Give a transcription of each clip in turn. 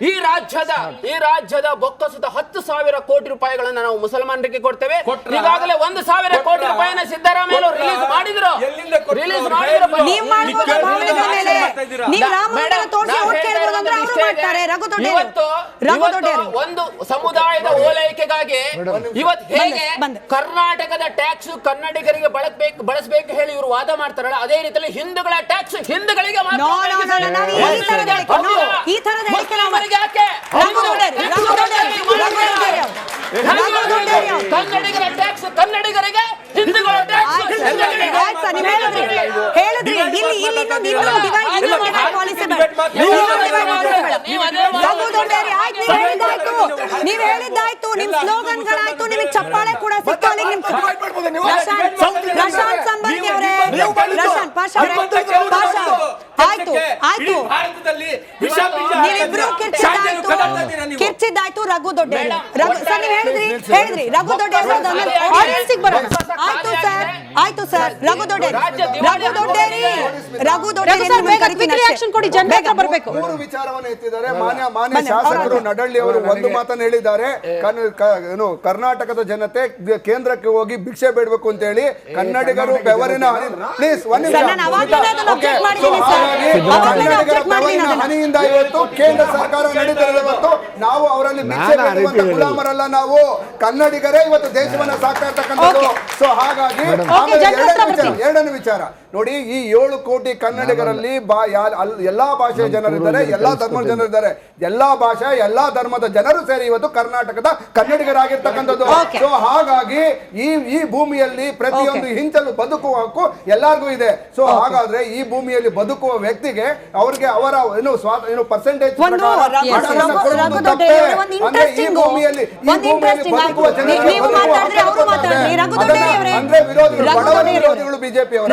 ಈ ರಾಜ್ಯದ ಬೊಕ್ಕಸದ 10,000 ಕೋಟಿ ರೂಪಾಯಿಗಳನ್ನ ನಾವು ಮುಸಲ್ಮಾನರಿಗೆ ಕೊಡ್ತೇವೆ. ಈಗಾಗಲೇ 1,000 ಕೋಟಿ ರೂಪಾಯಿನ ಸಿದ್ದರಾಮಯ್ಯ ರಿಲೀಸ್ ಮಾಡಿದ್ರು. ಒಂದು ಸಮುದಾಯದ ಓಲೈಕೆಗಾಗಿ ಇವತ್ತು ಹೇಗೆ ಕರ್ನಾಟಕದ ಟ್ಯಾಕ್ಸ್ ಕನ್ನಡಿಗರಿಗೆ ಬಳಸಬೇಕು ಹೇಳಿ ಇವರು ವಾದ ಮಾಡ್ತಾರಲ್ಲ, ಅದೇ ರೀತಿಯಲ್ಲಿ ಹಿಂದೂಗಳ ಟ್ಯಾಕ್ಸ್ ಹಿಂದೂಗಳಿಗೆ ಕನ್ನಡಿಗರ ಟ್ಯಾಕ್ಸ್ ಕನ್ನಡಿಗರಿಗೆ ಹಿಂದೂಗಳ ಟ್ಯಾಕ್ಸ್ ನೀವ್ ಹೇಳಿದ್ದಾಯ್ತು, ನಿಮ್ ಸ್ಲೋಗನ್ಗಳಾಯ್ತು, ನಿಮಗೆ ಚಪ್ಪಾಳೆ ಕೂಡ ಸಿಕ್ಕಾలి. ಪ್ರಶಾಂತ್ ಸಂಬರ್ಗಿ ಅವರೇ, ಪ್ರಶಾಂತ್ ಪಾಷಾ ಅವರೇ, ಆಯ್ತು ಆಯ್ತು, ನೀವಿಬ್ರು ಕಿರ್ಚಿದ್ದಾಯ್ತು. ರಘು ದೊಡ್ಡೇರಿ ಸರ್, ನೀವು ಹೇಳಿದ್ರಿ ರಘು ದೊಡ್ಡೇರಿ ಆಡಿಯನ್ಸಿಗೆ ಬರೋಣ. ಆಯ್ತು ಸರ್, ರಘು ದೊಡ್ಡೇರಿ ರಿಯಾಕ್ಷನ್ ಕೊಡಿ, ಜನರಿಗೆ ಬರಬೇಕು. ಮೂರು ವಿಚಾರವನ್ನು ಎತ್ತಿದ್ದಾರೆ ಮಾನ್ಯ ಶಾಸಕರು ನಡಳ್ಳಿ ಅವರು. ಒಂದು ಮಾತನ್ನು ಹೇಳಿದ್ದಾರೆ, ಕರ್ನಾಟಕದ ಜನತೆ ಕೇಂದ್ರಕ್ಕೆ ಹೋಗಿ ಭಿಕ್ಷೆ ಬೇಡಬೇಕು ಅಂತ ಹೇಳಿ ಕನ್ನಡಿಗರು ಬೆವರಿನ ಪ್ಲೀಸ್ ಕನ್ನಡಿಗರ ಬೆವರಿನ ಹನಿಯಿಂದ ಇವತ್ತು ಕೇಂದ್ರ ಸರ್ಕಾರ ನಡೀತಿದೆ. ಇವತ್ತು ನಾವು ಅವರಲ್ಲಿ ಭಿಕ್ಷೆ ಬೇಡುವಂತ ಗುಲಾಮರಲ್ಲ, ನಾವು ಕನ್ನಡಿಗರೇ ಇವತ್ತು ದೇಶವನ್ನ ಸಾಕ್ತಾ ಇರ್ತಕ್ಕಂಥದ್ದು. ಸೊ ಹಾಗಾಗಿ ಎರಡನೇ ವಿಚಾರ ನೋಡಿ, ಈ 7 ಕೋಟಿ ಕನ್ನಡಿಗರಲ್ಲಿ ಎಲ್ಲಾ ಭಾಷೆಯ ಜನರಿದ್ದಾರೆ, ಎಲ್ಲಾ ಧರ್ಮದ ಜನರಿದ್ದಾರೆ, ಎಲ್ಲಾ ಭಾಷೆ ಎಲ್ಲಾ ಧರ್ಮದ ಜನರು ಸೇರಿ ಇವತ್ತು ಕರ್ನಾಟಕದ ಕನ್ನಡಿಗರಾಗಿರ್ತಕ್ಕಂಥದ್ದು. ಸೊ ಹಾಗಾಗಿ ಈ ಭೂಮಿಯಲ್ಲಿ ಪ್ರತಿಯೊಂದು ಹಿಂಚಲು ಬದುಕುವ ಹಕ್ಕು ಎಲ್ಲರಿಗೂ ಇದೆ. ಸೊ ಹಾಗಾದ್ರೆ ಈ ಭೂಮಿಯಲ್ಲಿ ಬದುಕುವ ವ್ಯಕ್ತಿಗೆ ಅವ್ರಿಗೆ ಅವರ ಪರ್ಸೆಂಟೇಜ್ ಈ ಭೂಮಿಯಲ್ಲಿ ಬದುಕುವ ಅಂದ್ರೆ ವಿರೋಧಿಗಳು ಬಿಜೆಪಿ ಅವರ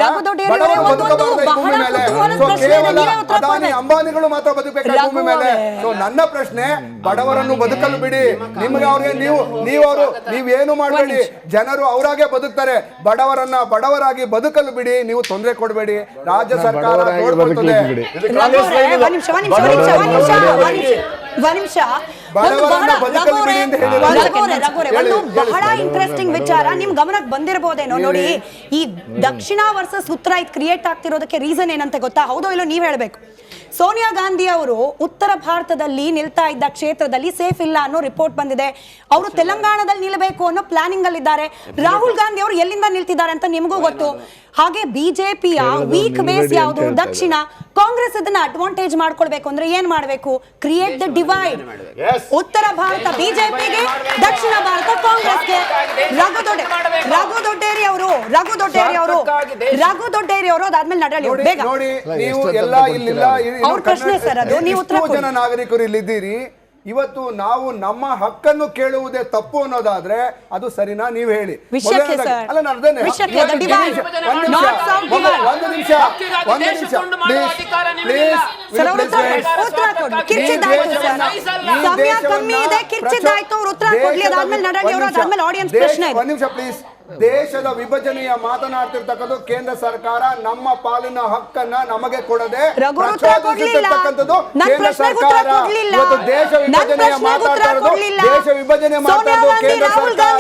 ಅದಾನಿ ಅಂಬಾನಿಗಳು ಮಾತ್ರ ಬದುಕಬೇಕು ಭೂಮಿ ಮೇಲೆ. ಸೊ ನನ್ನ ಪ್ರಶ್ನೆ, ಬಡವರನ್ನು ಬದುಕಲು ಬಿಡಿ, ನಿಮ್ಗೆ ಅವ್ರಿಗೆ ನೀವೇನು ಮಾಡಬೇಡಿ, ಜನರು ಅವರಾಗೆ ಬದುಕ್ತಾರೆ. ಬಡವರಾಗಿ ಬದುಕಲು ಬಿಡಿ, ನೀವು ತೊಂದರೆ ಕೊಡಬೇಡಿ, ರಾಜ್ಯ ಸರ್ಕಾರ ನೋಡ್ಕೊಳ್ತದೆ. ಬಹಳ ಇಂಟ್ರೆಸ್ಟಿಂಗ್ ವಿಚಾರ ನಿಮ್ ಗಮನಕ್ಕೆ ಬಂದಿರಬಹುದೇನೋ. ನೋಡಿ, ಈ ದಕ್ಷಿಣ ವರ್ಸಸ್ ಉತ್ತರ ಇದು ಕ್ರಿಯೇಟ್ ಆಗ್ತಿರೋದಕ್ಕೆ ರೀಸನ್ ಏನಂತ ಗೊತ್ತಾ? ಹೌದೋ ಇಲ್ಲೋ ನೀವ್ ಹೇಳ್ಬೇಕು. ಸೋನಿಯಾ ಗಾಂಧಿ ಅವರು ಉತ್ತರ ಭಾರತದಲ್ಲಿ ನಿಲ್ತಾ ಇದ್ದ ಕ್ಷೇತ್ರದಲ್ಲಿ ಸೇಫ್ ಇಲ್ಲ ಅನ್ನೋ ರಿಪೋರ್ಟ್ ಬಂದಿದೆ. ಅವರು ತೆಲಂಗಾಣದಲ್ಲಿ ನಿಲ್ಲಬೇಕು ಅನ್ನೋ ಪ್ಲಾನಿಂಗ್ ಅಲ್ಲಿ ಇದ್ದಾರೆ. ರಾಹುಲ್ ಗಾಂಧಿ ಅವರು ಎಲ್ಲಿಂದ ನಿಲ್ತಿದ್ದಾರೆ ಅಂತ ನಿಮಗೂ ಗೊತ್ತು. ಹಾಗೆ ಬಿಜೆಪಿಯ ವೀಕ್ ಬೇಸ್ ಯಾವುದು? ದಕ್ಷಿಣ. ಕಾಂಗ್ರೆಸ್ ಇದನ್ನ ಅಡ್ವಾಂಟೇಜ್ ಮಾಡ್ಕೊಳ್ಬೇಕು ಅಂದ್ರೆ ಏನ್ ಮಾಡ್ಬೇಕು? Create the divide. ಉತ್ತರ ಭಾರತ ಬಿಜೆಪಿಗೆ, ದಕ್ಷಿಣ ಭಾರತ ಕಾಂಗ್ರೆಸ್ಗೆ. ರಘು ದೊಡ್ಡೇರಿ ಅವರು ಅದಾದ್ಮೇಲೆ ನಡಳಿ ಬೇಗ ಅವ್ರ ಪ್ರಶ್ನೆ ಸರ್, ಅದು ನೀವು ಉತ್ತರ ಕೊಡಿ. ಜನ ನಾಗರಿಕರು ಇಲ್ಲಿದ್ದೀರಿ, ಇವತ್ತು ನಾವು ನಮ್ಮ ಹಕ್ಕನ್ನು ಕೇಳುವುದೇ ತಪ್ಪು ಅನ್ನೋದಾದ್ರೆ ಅದು ಸರಿನಾ? ನೀವು ಹೇಳಿ. ಪ್ಲೀಸ್. ದೇಶದ ವಿಭಜನೆಯ ಮಾತನಾಡ್ತಿರ್ತಕ್ಕಂಥ ಕೇಂದ್ರ ಸರ್ಕಾರ ನಮ್ಮ ಪಾಲಿನ ಹಕ್ಕನ್ನ ನಮಗೆ ಕೊಡದೆ ಪ್ರಚೋದಿಸಿರ್ತಕ್ಕಂಥದ್ದು ಕೇಂದ್ರ ಸರ್ಕಾರ. ಇವತ್ತು ದೇಶ ವಿಭಜನೆಯ ಮಾತಾಡ್ತಾ ಇರೋದು, ದೇಶ ವಿಭಜನೆ ಮಾಡ್ತಾ ಇರೋದು ಕೇಂದ್ರ ಸರ್ಕಾರ.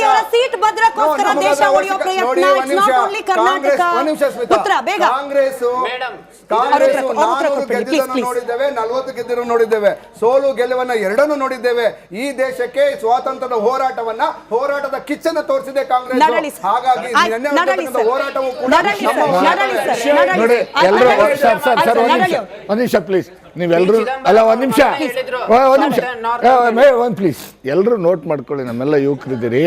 ಕಾಂಗ್ರೆಸ್ 400 ಗೆದ್ದಿದ್ದನ್ನು ನೋಡಿದ್ದೇವೆ, 40 ಗೆದ್ದಿರೋ ನೋಡಿದ್ದೇವೆ, ಸೋಲು ಗೆಲುವನ್ನ ಎರಡನ್ನು ನೋಡಿದ್ದೇವೆ. ಈ ದೇಶಕ್ಕೆ ಸ್ವಾತಂತ್ರ್ಯದ ಹೋರಾಟದ ಕಿಚ್ಚನ್ನು ತೋರಿಸಿದೆ ಕಾಂಗ್ರೆಸ್. ಹಾಗಾಗಿ ಹೋರಾಟವು ಕೂಡ ಒಂದ್ ನಿಮಿಷ ಪ್ಲೀಸ್, ನೀವೆಲ್ಲರೂ ಅಲ್ಲ ಒಂದ್ ನಿಮಿಷ ಪ್ಲೀಸ್, ಎಲ್ಲರೂ ನೋಟ್ ಮಾಡ್ಕೊಳ್ಳಿ. ನಮ್ಮೆಲ್ಲ ಯುವಕರಿದ್ದೀರಿ.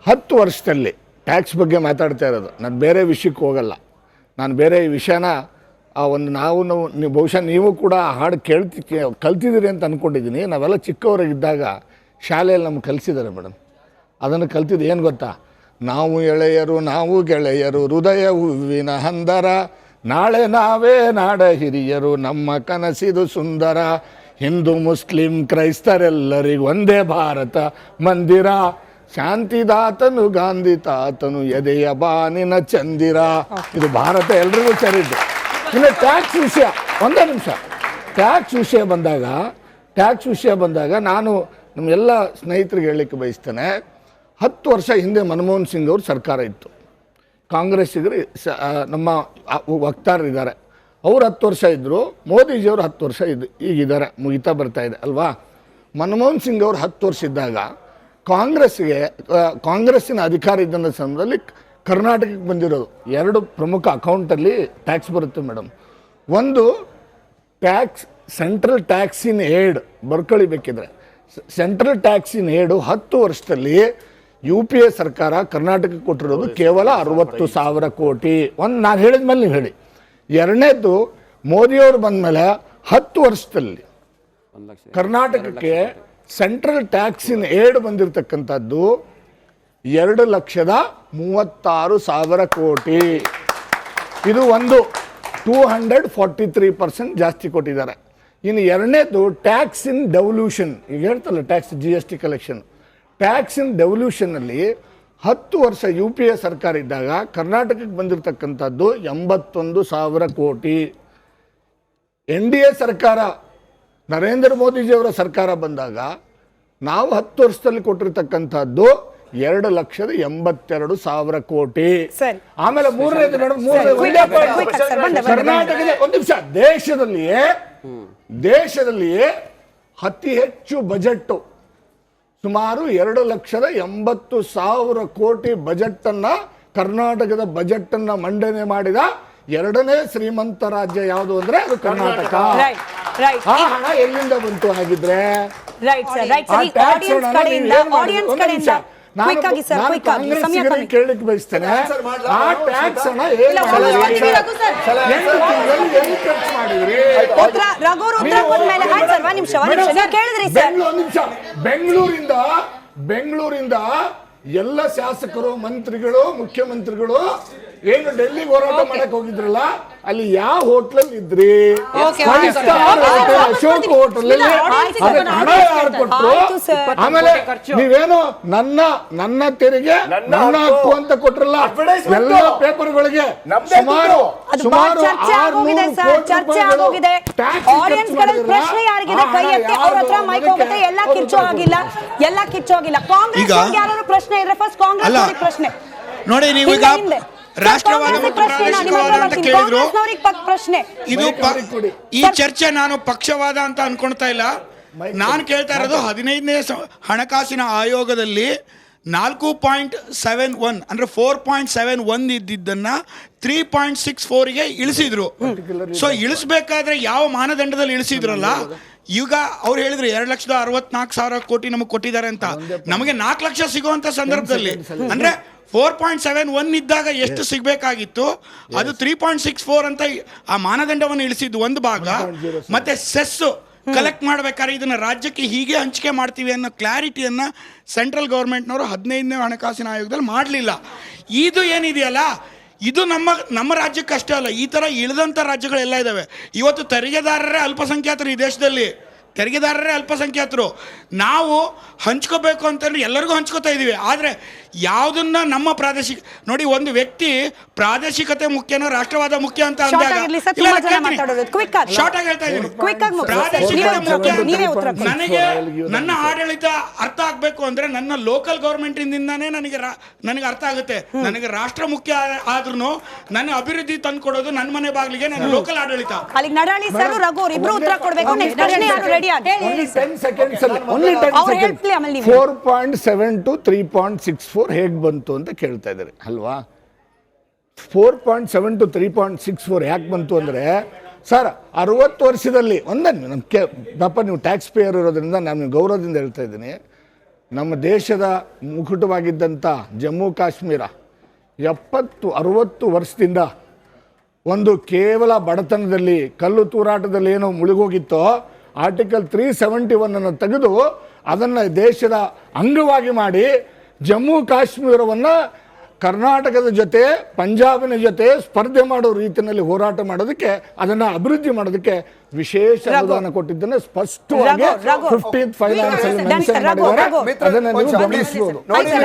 10 ವರ್ಷದಲ್ಲಿ ಟ್ಯಾಕ್ಸ್ ಬಗ್ಗೆ ಮಾತಾಡ್ತಾ ಇರೋದು. ನಾನು ಬೇರೆ ವಿಷಯಕ್ಕೆ ಹೋಗಲ್ಲ. ನಾನು ಬೇರೆ ಈ ವಿಷಯನ ನಾವು ಬಹುಶಃ ನೀವು ಕೂಡ ಹಾಡು ಕಲ್ತಿದ್ದೀರಿ ಅಂತ ಅಂದ್ಕೊಂಡಿದ್ದೀನಿ. ನಾವೆಲ್ಲ ಚಿಕ್ಕವರಾಗಿದ್ದಾಗ ಶಾಲೆಯಲ್ಲಿ ನಮ್ಗೆ ಕಲಿಸಿದ್ದಾರೆ ಮೇಡಮ್. ಅದನ್ನು ಕಲ್ತಿದ್ದು ಏನು ಗೊತ್ತಾ? ನಾವು ಎಳೆಯರು ನಾವು ಗೆಳೆಯರು, ಹೃದಯ ಹೂವಿನ ಹಂದರ, ನಾಳೆ ನಾವೇ ನಾಡ ಹಿರಿಯರು, ನಮ್ಮ ಕನಸಿದು ಸುಂದರ, ಹಿಂದೂ ಮುಸ್ಲಿಂ ಕ್ರೈಸ್ತರೆಲ್ಲರಿಗೂ ಒಂದೇ ಭಾರತ ಮಂದಿರ, ಶಾಂತಿದಾತನು ಗಾಂಧಿ ತಾತನು ಎದೆಯ ಬಾನಿನ ಚಂದಿರ. ಇದು ಭಾರತ ಎಲ್ರಿಗೂ ಸೇರಿದ್ದು. ಇನ್ನು ಟ್ಯಾಕ್ಸ್ ವಿಷಯ, ಒಂದೇ ನಿಮಿಷ. ಟ್ಯಾಕ್ಸ್ ವಿಷಯ ಬಂದಾಗ ಟ್ಯಾಕ್ಸ್ ವಿಷಯ ಬಂದಾಗ ನಾನು ನಮ್ಮೆಲ್ಲ ಸ್ನೇಹಿತರಿಗೆ ಹೇಳಲಿಕ್ಕೆ ಬಯಸ್ತೇನೆ, 10 ವರ್ಷ ಹಿಂದೆ ಮನಮೋಹನ್ ಸಿಂಗ್ ಅವ್ರ ಸರ್ಕಾರ ಇತ್ತು, ಕಾಂಗ್ರೆಸ್ಸಿಗರು ನಮ್ಮ ವಕ್ತಾರರಿದ್ದಾರೆ, ಅವ್ರು 10 ವರ್ಷ ಇದ್ದರು, ಮೋದಿಜಿಯವರು 10 ವರ್ಷ ಈಗಿದ್ದಾರೆ, ಮುಗಿತಾ ಬರ್ತಾ ಇದೆ ಅಲ್ವಾ. ಮನಮೋಹನ್ ಸಿಂಗ್ ಅವರು 10 ವರ್ಷ ಇದ್ದಾಗ ಕಾಂಗ್ರೆಸ್ಸಿನ ಅಧಿಕಾರ ಇದ್ದ ಸಮಯದಲ್ಲಿ ಕರ್ನಾಟಕಕ್ಕೆ ಬಂದಿರೋದು 2 ಪ್ರಮುಖ ಅಕೌಂಟಲ್ಲಿ ಟ್ಯಾಕ್ಸ್ ಬರುತ್ತೆ ಮೇಡಮ್. ಒಂದು ಟ್ಯಾಕ್ಸ್ ಸೆಂಟ್ರಲ್ ಟ್ಯಾಕ್ಸ್ ಇನ್ ಏಡ್ ಬರ್ಕೊಳ್ಳಿ ಬೇಕಿದ್ರೆ, ಸೆಂಟ್ರಲ್ ಟ್ಯಾಕ್ಸ್ ಇನ್ ಏಡು 10 ವರ್ಷದಲ್ಲಿ UPA ಸರ್ಕಾರ ಕರ್ನಾಟಕಕ್ಕೆ ಕೊಟ್ಟಿರೋದು ಕೇವಲ 60,000 ಕೋಟಿ. ನಾನು ಹೇಳಿದ ಮೇಲೆ ನೀವು ಹೇಳಿ. ಎರಡನೇದು ಮೋದಿಯವರು ಬಂದ ಮೇಲೆ 10 ವರ್ಷದಲ್ಲಿ ಕರ್ನಾಟಕಕ್ಕೆ ಸೆಂಟ್ರಲ್ ಟ್ಯಾಕ್ಸ್ ಇನ್ ಏಡ್ ಬಂದಿರತಕ್ಕಂಥದ್ದು 2,36,000 ಕೋಟಿ. ಇದು ಒಂದು 243% ಜಾಸ್ತಿ ಕೊಟ್ಟಿದ್ದಾರೆ. ಇನ್ನು ಎರಡನೇದು ಟ್ಯಾಕ್ಸ್ ಇನ್ ಡೆವಲ್ಯೂಷನ್, ಈಗ ಹೇಳ್ತಲ್ಲ tax GST collection, tax in ಡೆವಲ್ಯೂಷನ್ನಲ್ಲಿ 10 ವರ್ಷ UPA ಸರ್ಕಾರ ಇದ್ದಾಗ ಕರ್ನಾಟಕಕ್ಕೆ ಬಂದಿರತಕ್ಕಂಥದ್ದು 81,000 ಕೋಟಿ. NDA ಸರ್ಕಾರ ನರೇಂದ್ರ ಮೋದಿಜಿಯವರ ಸರ್ಕಾರ ಬಂದಾಗ ನಾವು 10 ವರ್ಷದಲ್ಲಿ ಕೊಟ್ಟಿರ್ತಕ್ಕಂಥದ್ದು 2,82,000 ಕೋಟಿ. ಆಮೇಲೆ ಮೂರನೇದು ಕರ್ನಾಟಕದ ಒಂದು ನಿಮಿಷ, ದೇಶದಲ್ಲಿಯೇ ಅತಿ ಹೆಚ್ಚು ಬಜೆಟ್ ಸುಮಾರು 2,80,000 ಕೋಟಿ ಬಜೆಟ್ ಅನ್ನ ಕರ್ನಾಟಕದ ಬಜೆಟ್ ಅನ್ನ ಮಂಡನೆ ಮಾಡಿದ 2ನೇ ಶ್ರೀಮಂತ ರಾಜ್ಯ ಯಾವುದು ಅಂದ್ರೆ ಅದು ಕರ್ನಾಟಕ. ಆ ಹಣ ಎಲ್ಲಿಂದ ಬಂತು ಹಾಗಿದ್ರೆ? ಕೇಳಲಿಕ್ಕೆ ಬಯಸ್ತೇನೆ, ಆ ಟ್ಯಾಕ್ಸ್ ಹಣ ಬೆಂಗಳೂರಿಂದ ಎಲ್ಲ ಶಾಸಕರು, ಮಂತ್ರಿಗಳು, ಮುಖ್ಯಮಂತ್ರಿಗಳು ಏನು ಡೆಲ್ಲಿಗೆ ಹೋರಾಟ ಮಾಡಕ್ ಹೋಗಿದ್ರಲ್ಲ, ಅಲ್ಲಿ ಯಾವ ಹೋಟ್ಲಲ್ಲಿ ಇದ್ರಿ? ಅಶೋಕ್ ಹೋಟೆಲ್ ಹಣ ಯಾರು ಕೊಟ್ರು? ಆಮೇಲೆ ನೀವೇನು ನನ್ನ ತೆರಿಗೆ ನನ್ನ ಹಕ್ಕು ಅಂತ ಕೊಟ್ರಲ್ಲ, ಎಲ್ಲ ಪೇಪರ್ಗಳಿಗೆ ಸುಮಾರು 600 ಪ್ರಶ್ನೆ ಇದ್ರೆ ಫಸ್ಟ್ ಕಾಂಗ್ರೆಸ್ ಪ್ರಶ್ನೆ ನೋಡಿ. ನೀವು ಈಗ ರಾಷ್ಟ್ರವಾದ ಮತ್ತು ಪ್ರಾದೇಶಿಕವಾದ ಅಂತ ಕೇಳಿದ್ರು, ಇದು ಈ ಚರ್ಚೆ ನಾನು ಪಕ್ಷವಾದ ಅಂತ ಅನ್ಕೊಳ್ತಾ ಇಲ್ಲ. ನಾನು ಕೇಳ್ತಾ ಇರೋದು 15ನೇ ಹಣಕಾಸಿನ ಆಯೋಗದಲ್ಲಿ 4.71 ಅಂದ್ರೆ 4.71 ಇದ್ದಿದ್ದನ್ನ 3.64ಗೆ ಇಳಿಸಿದ್ರು. ಸೊ ಇಳಿಸಬೇಕಾದ್ರೆ ಯಾವ ಮಾನದಂಡದಲ್ಲಿ ಇಳಿಸಿದ್ರಲ್ಲ, ಈಗ ಅವ್ರು ಹೇಳಿದ್ರು 2,64,000 ಕೋಟಿ ನಮಗೆ ಕೊಟ್ಟಿದ್ದಾರೆ ಅಂತ. ನಮಗೆ 4 ಲಕ್ಷ ಸಿಗುವಂತ ಸಂದರ್ಭದಲ್ಲಿ ಅಂದ್ರೆ 4.71 ಇದ್ದಾಗ ಎಷ್ಟು ಸಿಗಬೇಕಾಗಿತ್ತು, ಅದು 3.64 ಅಂತ ಆ ಮಾನದಂಡವನ್ನು ಇಳಿಸಿದ್ದು ಒಂದು ಭಾಗ. ಮತ್ತೆ ಸೆಸ್ ಕಲೆಕ್ಟ್ ಮಾಡ್ಬೇಕಾದ್ರೆ ಇದನ್ನ ರಾಜ್ಯಕ್ಕೆ ಹೀಗೆ ಹಂಚಿಕೆ ಮಾಡ್ತೀವಿ ಅನ್ನೋ ಕ್ಲಾರಿಟಿಯನ್ನ ಸೆಂಟ್ರಲ್ ಗೌರ್ಮೆಂಟ್ನವರು 15ನೇ ಹಣಕಾಸಿನ ಆಯೋಗದಲ್ಲಿ ಮಾಡಲಿಲ್ಲ. ಇದು ಏನಿದೆಯಲ್ಲ, ಇದು ನಮ್ಮ ರಾಜ್ಯಕ್ಕೆ ಅಷ್ಟೇ ಅಲ್ಲ, ಈ ಥರ ಇಳಿದಂಥ ರಾಜ್ಯಗಳೆಲ್ಲ ಇದ್ದಾವೆ. ಇವತ್ತು ತೆರಿಗೆದಾರರೇ ಅಲ್ಪಸಂಖ್ಯಾತರು, ಈ ದೇಶದಲ್ಲಿ ತೆರಿಗೆದಾರರೇ ಅಲ್ಪಸಂಖ್ಯಾತರು. ನಾವು ಹಂಚ್ಕೋಬೇಕು ಅಂತಂದ್ರೆ ಎಲ್ಲರಿಗೂ ಹಂಚ್ಕೋತಾ ಇದ್ದೀವಿ. ಆದರೆ ಯಾವುದನ್ನ ನಮ್ಮ ಪ್ರಾದೇಶಿಕ ನೋಡಿ, ಒಂದು ವ್ಯಕ್ತಿ ಪ್ರಾದೇಶಿಕತೆ ಮುಖ್ಯನೋ ರಾಷ್ಟ್ರವಾದ ಮುಖ್ಯ ಅಂತ ಅಂದಾಗ ಶಾರ್ಟ್ ಆಗಿ ಹೇಳ್ತಾ ಇದ್ದೀನಿ, ಪ್ರಾದೇಶಿಕತೆ ಮುಖ್ಯ. ನನಗೆ ನನ್ನ ಆಡಳಿತ ಅರ್ಥ ಆಗ್ಬೇಕು ಅಂದ್ರೆ ನನ್ನ ಲೋಕಲ್ ಗೌರ್ಮೆಂಟ್ ಇಂದಾನೇ ನನಗೆ ಅರ್ಥ ಆಗುತ್ತೆ. ನನಗೆ ರಾಷ್ಟ್ರ ಮುಖ್ಯ ಆದ್ರೂ ನನ್ನ ಅಭಿವೃದ್ಧಿ ತಂದು ಕೊಡೋದು ನನ್ನ ಮನೆ ಬಾಗಿಲಿಗೆ ನನ್ನ ಲೋಕಲ್ ಆಡಳಿತ. 4.7 to 3.64 ಹೇಗೆ ಬಂತು ಅಂತ ಕೇಳ್ತಾ ಇದ್ದಾರೆ ಅಲ್ವಾ? 4.7 to 3.64 ಯಾಕೆ ಬಂತು ಅಂದರೆ, ಸರ್ 60 ವರ್ಷದಲ್ಲಿ ಪಾಪ ನೀವು ಟ್ಯಾಕ್ಸ್ ಪೇಯರ್ ಇರೋದ್ರಿಂದ ನಾನು ಗೌರವದಿಂದ ಹೇಳ್ತಾ ಇದ್ದೀನಿ, ನಮ್ಮ ದೇಶದ ಮುಕುಟವಾಗಿದ್ದಂಥ ಜಮ್ಮು ಕಾಶ್ಮೀರ 70-60 ವರ್ಷದಿಂದ ಒಂದು ಕೇವಲ ಬಡತನದಲ್ಲಿ ಕಲ್ಲು ತೂರಾಟದಲ್ಲಿ ಏನೋ ಮುಳುಗೋಗಿತ್ತೋ, ಆರ್ಟಿಕಲ್ 371 ಅನ್ನು ತೆಗೆದು ಅದನ್ನು ದೇಶದ ಅಂಗವಾಗಿ ಮಾಡಿ ಜಮ್ಮು ಕಾಶ್ಮೀರವನ್ನು ಕರ್ನಾಟಕದ ಜೊತೆ ಪಂಜಾಬಿನ ಜೊತೆ ಸ್ಪರ್ಧೆ ಮಾಡೋ ರೀತಿಯಲ್ಲಿ ಹೋರಾಟ ಮಾಡೋದಕ್ಕೆ, ಅದನ್ನು ಅಭಿವೃದ್ಧಿ ಮಾಡೋದಕ್ಕೆ ವಿಶೇಷ ಅನುದಾನ ಕೊಟ್ಟಿದ್ದನ್ನು ಸ್ಪಷ್ಟವಾಗಿ 15th ಫೈನಾನ್ಸ್ ಅಲ್ಲಿ ಮೆನ್ಷನ್ ಮಾಡಿದ್ದಾರೆ. ಅದನ್ನು ನೀವು ಗಮನಿಸಬಹುದು.